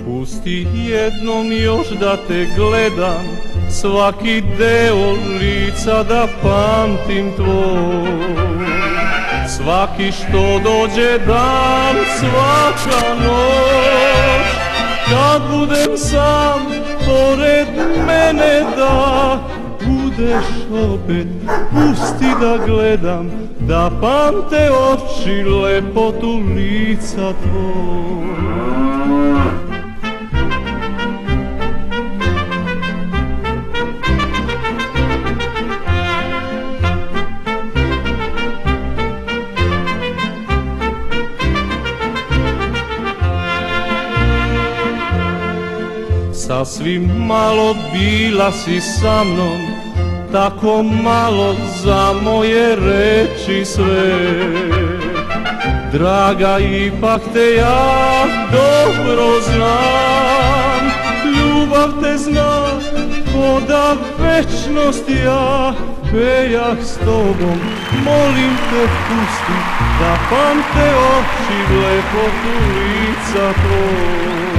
Pusti jednom još da te gledam, svaki deo lica da pamtim tvoj. Svaki što dođe dan, svaka noć, kad budem sam, pored mene da budeš opet. Pusti da gledam, da pamte oči lepotu lica tvoj. Sasvim malo bila si sa mnom, tako malo za moje reči sve. Draga, ipak te ja dobro znam, ljubav te zna, ko da večnost ja pejah s tobom. Molim te, pusti da pamte oči lepotu lica tvoj.